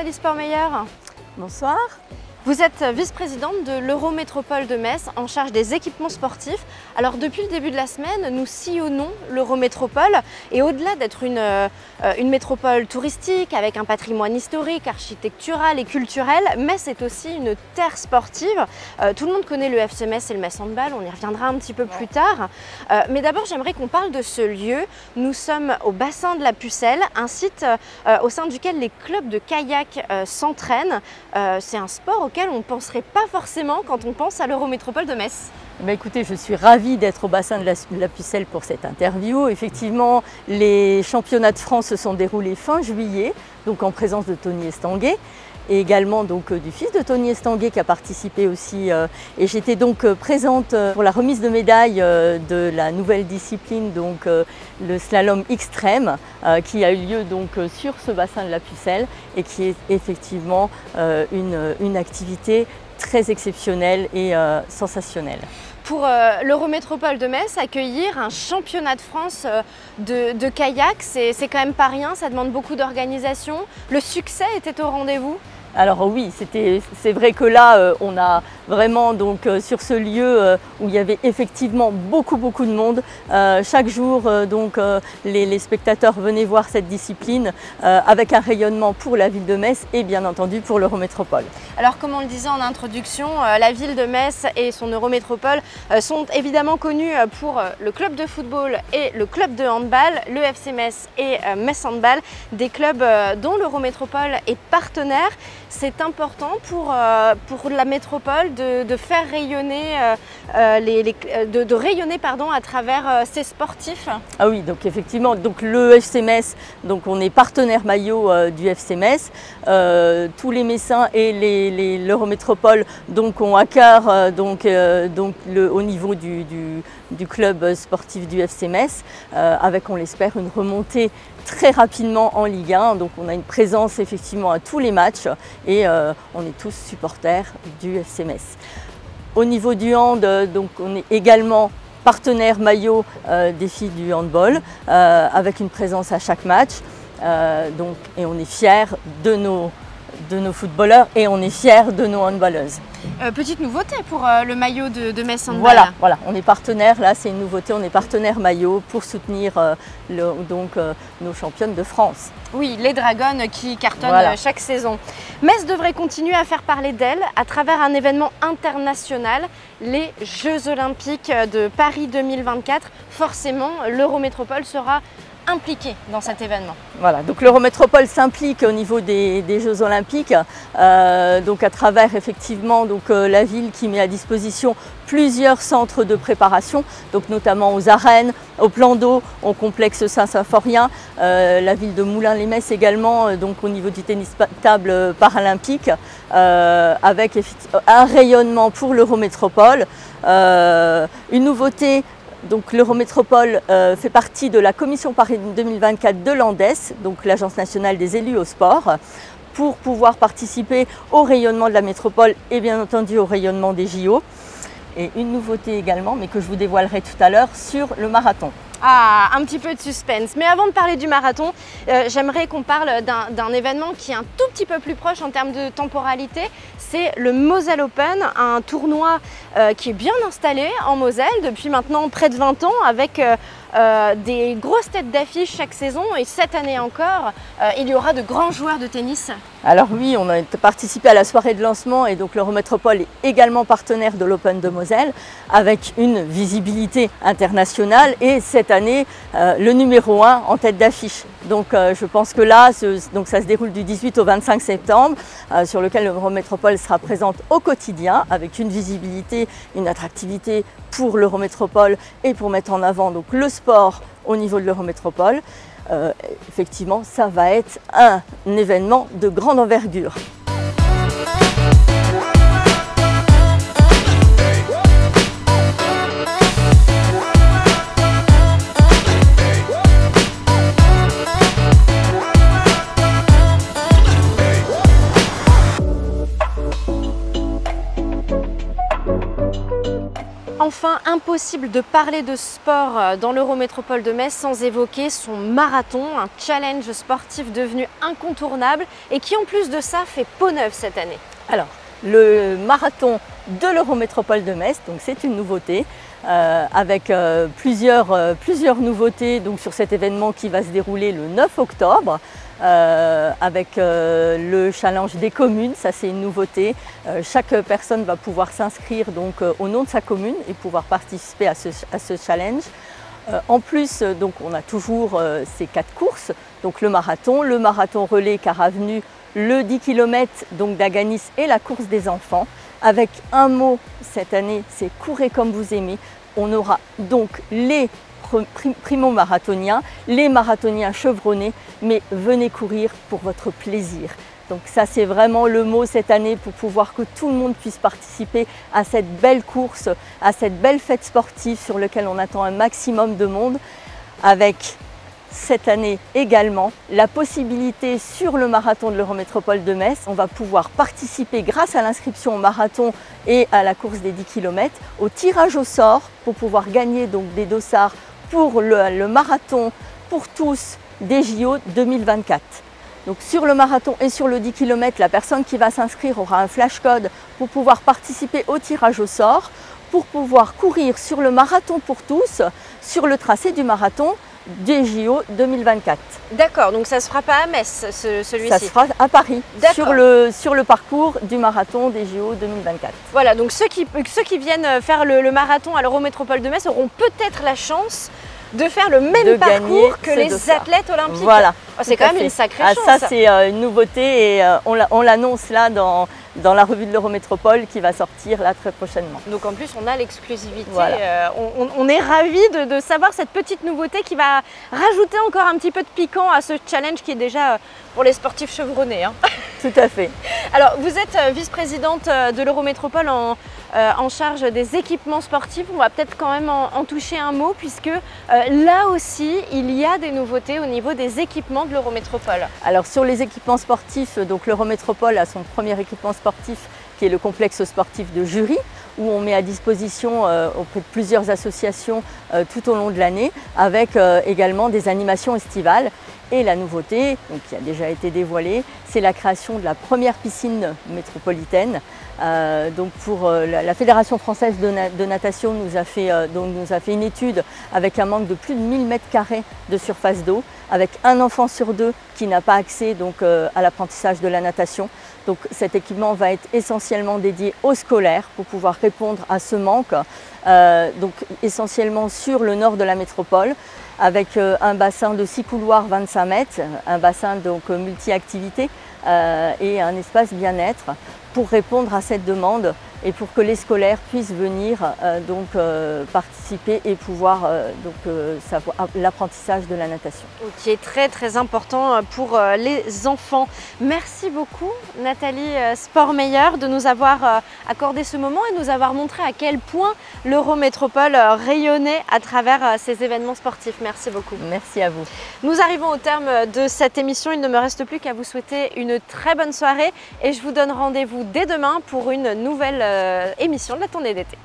Nathalie Sportmeyer. Bonsoir. Vous êtes vice-présidente de l'Eurométropole de Metz en charge des équipements sportifs. Alors depuis le début de la semaine, nous sillonnons l'Eurométropole et au-delà d'être une métropole touristique avec un patrimoine historique, architectural et culturel, Metz est aussi une terre sportive. Tout le monde connaît le FC Metz et le Metz Handball, on y reviendra un petit peu plus tard. Mais d'abord j'aimerais qu'on parle de ce lieu. Nous sommes au bassin de la Pucelle, un site au sein duquel les clubs de kayak s'entraînent. C'est un sport auquel on ne penserait pas forcément quand on pense à l'Eurométropole de Metz. Écoutez, je suis ravie d'être au bassin de la Pucelle pour cette interview. Effectivement, les championnats de France se sont déroulés fin juillet, donc en présence de Tony Estanguet. Et également donc, du fils de Tony Estanguet qui a participé aussi. Et j'étais donc présente pour la remise de médaille de la nouvelle discipline, donc le slalom extrême, qui a eu lieu donc sur ce bassin de la Pucelle et qui est effectivement une activité très exceptionnelle et sensationnelle. Pour l'Eurométropole de Metz, accueillir un championnat de France de kayak, c'est quand même pas rien, ça demande beaucoup d'organisation. Le succès était au rendez-vous? Alors oui, c'est vrai que là, on a vraiment donc sur ce lieu où il y avait effectivement beaucoup de monde. Chaque jour, les spectateurs venaient voir cette discipline avec un rayonnement pour la ville de Metz et bien entendu pour l'Eurométropole. Alors comme on le disait en introduction, la ville de Metz et son Eurométropole sont évidemment connus pour le club de football et le club de handball, le FC Metz et Metz Handball, des clubs dont l'Eurométropole est partenaire. C'est important pour la métropole de faire rayonner, de rayonner à travers ses sportifs. Ah oui, donc effectivement, donc le FC Metz, donc on est partenaire maillot du FC Metz. Tous les Messins et l'Eurométropole donc ont à cœur au niveau du club sportif du FC Metz, avec on l'espère une remontée très rapidement en Ligue 1. Donc on a une présence effectivement à tous les matchs et on est tous supporters du FC Metz. Au niveau du hand, donc on est également partenaire maillot des filles du handball, avec une présence à chaque match. Et on est fiers de nos footballeurs et on est fiers de nos handballeuses. Petite nouveauté pour le maillot de Metz Handball. Voilà, on est partenaire, là c'est une nouveauté, on est partenaire maillot pour soutenir nos championnes de France. Oui, les Dragons qui cartonnent chaque saison. Metz devrait continuer à faire parler d'elle à travers un événement international, les Jeux Olympiques de Paris 2024. Forcément, l'Eurométropole sera impliqué dans cet événement. Voilà, donc l'Eurométropole s'implique au niveau des Jeux Olympiques, donc à travers effectivement la ville qui met à disposition plusieurs centres de préparation, donc notamment aux arènes, au plan d'eau, au complexe Saint-Symphorien, la ville de Moulins-les-Metz également, donc au niveau du tennis table paralympique, avec un rayonnement pour l'Eurométropole, une nouveauté. Donc l'Eurométropole fait partie de la commission Paris 2024 de l'ANDES, donc l'Agence nationale des élus au sport, pour pouvoir participer au rayonnement de la métropole et bien entendu au rayonnement des JO. Et une nouveauté également, mais que je vous dévoilerai tout à l'heure, sur le marathon. Ah, un petit peu de suspense. Mais avant de parler du marathon, j'aimerais qu'on parle d'un événement qui est un tout petit peu plus proche en termes de temporalité. C'est le Moselle Open, un tournoi qui est bien installé en Moselle depuis maintenant près de 20 ans avec des grosses têtes d'affiche chaque saison. Et cette année encore, il y aura de grands joueurs de tennis. Alors oui, on a participé à la soirée de lancement et donc l'Eurométropole est également partenaire de l'Open de Moselle avec une visibilité internationale et cette année le numéro 1 en tête d'affiche. Donc je pense que là, ça se déroule du 18 au 25 septembre sur lequel l'Eurométropole sera présente au quotidien avec une visibilité, une attractivité pour l'Eurométropole et pour mettre en avant donc, le sport au niveau de l'Eurométropole. Effectivement, ça va être un événement de grande envergure. Enfin, impossible de parler de sport dans l'Eurométropole de Metz sans évoquer son marathon, un challenge sportif devenu incontournable et qui en plus de ça fait peau neuve cette année. Alors, le marathon de l'Eurométropole de Metz, donc c'est une nouveauté, avec plusieurs nouveautés donc, sur cet événement qui va se dérouler le 9 octobre. Avec le challenge des communes, ça c'est une nouveauté. Chaque personne va pouvoir s'inscrire donc au nom de sa commune et pouvoir participer à ce challenge. En plus, donc, on a toujours ces 4 courses, donc le marathon relais car avenue, le 10 km donc d'Aganis et la course des enfants. Avec un mot cette année, c'est courez comme vous aimez. On aura donc les primo-marathoniens, les marathoniens chevronnés, mais venez courir pour votre plaisir. Donc ça c'est vraiment le mot cette année pour pouvoir que tout le monde puisse participer à cette belle course, à cette belle fête sportive sur laquelle on attend un maximum de monde, avec cette année également la possibilité sur le marathon de l'Eurométropole de Metz, on va pouvoir participer grâce à l'inscription au marathon et à la course des 10 km au tirage au sort pour pouvoir gagner donc des dossards pour le marathon pour tous des JO 2024. Donc sur le marathon et sur le 10 km, la personne qui va s'inscrire aura un flash code pour pouvoir participer au tirage au sort, pour pouvoir courir sur le marathon pour tous, sur le tracé du marathon des JO 2024. D'accord, donc ça ne se fera pas à Metz celui-ci. Ça se fera à Paris, sur le parcours du marathon des JO 2024. Voilà, donc ceux qui viennent faire le marathon à l'Eurométropole de Metz auront peut-être la chance de faire le même parcours que les athlètes olympiques. Voilà. Oh, c'est quand même une sacrée chance. Ça c'est une nouveauté et on l'annonce là dans la revue de l'Eurométropole qui va sortir là très prochainement. Donc en plus on a l'exclusivité, voilà. On est ravis de savoir cette petite nouveauté qui va rajouter encore un petit peu de piquant à ce challenge qui est déjà pour les sportifs chevronnés. Hein. Tout à fait. Alors vous êtes vice-présidente de l'Eurométropole en charge des équipements sportifs. On va peut-être quand même en toucher un mot puisque là aussi il y a des nouveautés au niveau des équipements de l'Eurométropole. Alors sur les équipements sportifs, donc l'Eurométropole a son premier équipement sportif qui est le complexe sportif de Jury où on met à disposition auprès de plusieurs associations tout au long de l'année avec également des animations estivales. Et la nouveauté, donc, qui a déjà été dévoilée, c'est la création de la première piscine métropolitaine. Donc pour la Fédération française de natation nous a fait une étude avec un manque de plus de 1000 m² de surface d'eau, avec un enfant sur 2 qui n'a pas accès donc, à l'apprentissage de la natation. Donc cet équipement va être essentiellement dédié aux scolaires pour pouvoir répondre à ce manque, donc essentiellement sur le nord de la métropole, avec un bassin de 6 couloirs 25 mètres, un bassin donc multi-activités et un espace bien-être pour répondre à cette demande et pour que les scolaires puissent venir participer et pouvoir savoir l'apprentissage de la natation. Qui est très très important pour les enfants. Merci beaucoup Nathalie Sportmeyer de nous avoir accordé ce moment et nous avoir montré à quel point l'Eurométropole rayonnait à travers ces événements sportifs. Merci beaucoup. Merci à vous. Nous arrivons au terme de cette émission. Il ne me reste plus qu'à vous souhaiter une très bonne soirée et je vous donne rendez-vous dès demain pour une nouvelle émission de la tournée d'été.